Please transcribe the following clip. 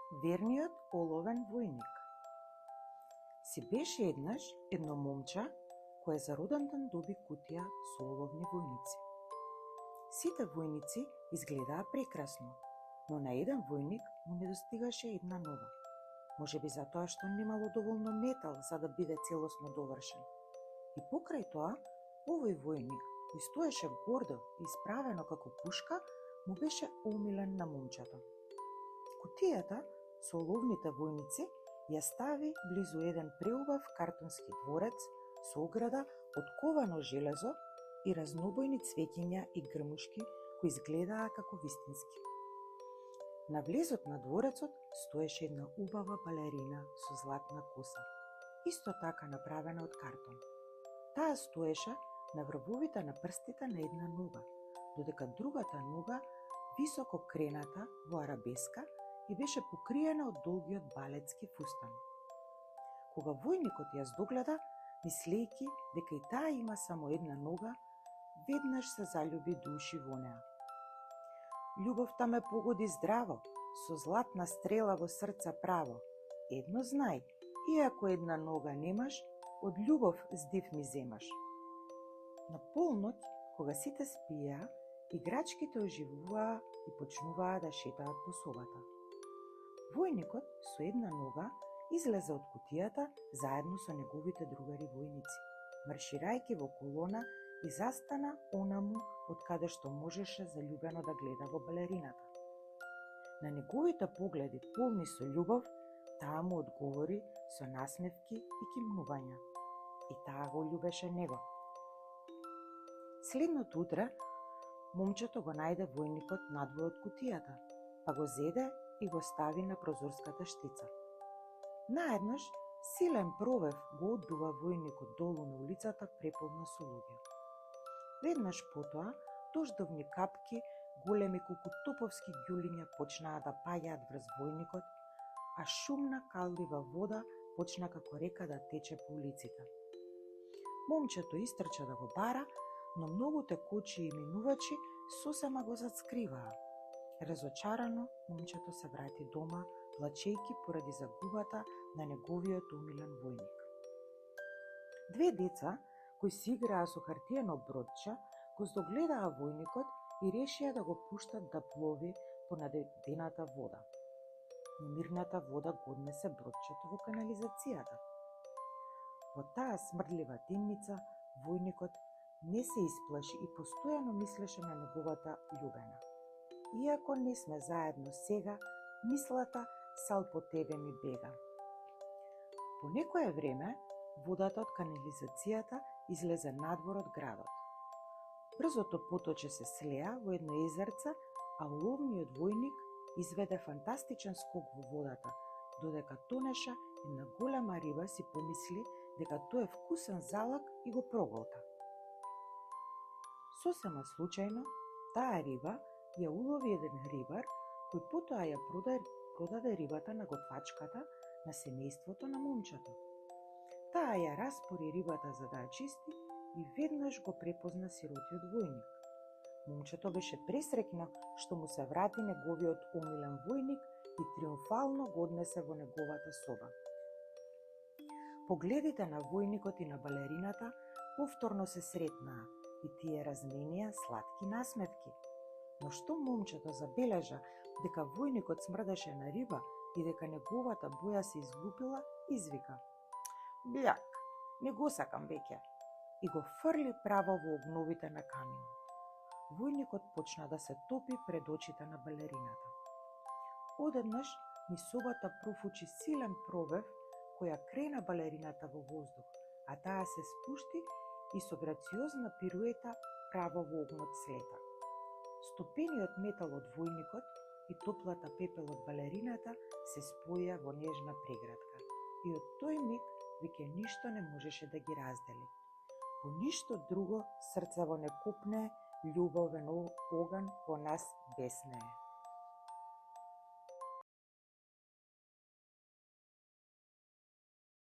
Верниот оловен војник. Си беше еднаш едно момче кое за роден ден доби кутија со оловни војници. Сите војници изгледаа прекрасно, но на еден војник му недостигаше една нога. Можеби затоа што немало доволно метал за да биде целосно довршен. И покрај тоа, овој војник, кој стоеше гордо и исправено како пушка, му беше омилен на момчето. Кутијата со оловните војници ја стави близу еден преубав картонски дворец со ограда од ковано железо и разнобојни цвеќиња и грмушки кои изгледаа како вистински. На влезот на дворецот стоеше една убава балерина со златна коса, исто така направена од картон. Таа стоеше на врвовите на прстите на една нога, додека другата нога, високо крената во арабеска, и беше покриена од долгиот балетски фустан. Кога војникот ја здогледа, мислејќи дека и таа има само една нога, веднаш се заљуби души во неа. Љубовта ме погоди здраво, со златна стрела во срце право. Едно знај, иако една нога немаш, од љубов здив ми земаш. На полноќ, кога сите спиеа, играчките оживуваа и почнуваа да шетаат по собата. Војникот со една нога излезе од кутијата заедно со неговите другари војници, марширајќи во колона и застана онаму од каде што можеше заљубено да гледа во балерината. На неговите погледи полни со љубов, таа му одговори со насмевки и кимнувања. И таа го љубеше него. Следното утре, момчето го најде војникот надвор од кутијата, па го зеде и го стави на прозорската штица. Наеднаш, силен провев го оддува војникот долу на улицата преполна со луѓе. Веднаш потоа, дождовни капки, големи колку топовски ѓулиња почнаа да паѓаат врз војникот, а шумна каллива вода почна како река да тече по улиците. Момчето истрча да го бара, но многу текочи и минувачи сосема го зацкриваа. Разочарано, момчето се врати дома, плачејќи поради загубата на неговиот омилен војник. Две деца, кои си играа со хартиено бродче, го здогледаа војникот и решија да го пуштат да плови по надедената вода. Немирната вода го однесе бродчето во канализацијата. Во таа смрдлива темница, војникот не се исплаши и постојано мислеше на неговата љубена. Иако не сме заедно сега, мислата сал по тебе ми бега. По некое време, водата од канализацијата излезе надвор од градот. Брзото поточе се слеа во едно езерце, а оловниот војник изведе фантастичен скок во водата, додека тонеше една голема риба си помисли дека тој е вкусен залак и го проголта. Сосема случајно, таа риба ја улови еден рибар, кој потоа ја продаде рибата на готвачката на семејството на момчето. Таа ја распори рибата за да ја чисти и веднаш го препозна сиротиот војник. Момчето беше пресреќно што му се врати неговиот омилен војник и триумфално го однесе во неговата соба. Погледите на војникот и на балерината повторно се сретнаа и тие разменија сладки насмевки. Но што момчето забележа дека војникот смрдеше на риба и дека неговата боја се изгубила, извика: "Бљак, не го сакам веќе", и го фрли право во огновите на каминот. Војникот почна да се топи пред очите на балерината. Одеднаш низ собата профучи силен провев која крена балерината во воздух, а таа се спушти и со грациозна пируета право во огнот слета. Стопениот метал од војникот и топлата пепел од балерината се споја во нежна прегратка и од тој миг веќе ништо не можеше да ги раздели. По ништо друго срцево не копнее, љубовен оган во нас беснее.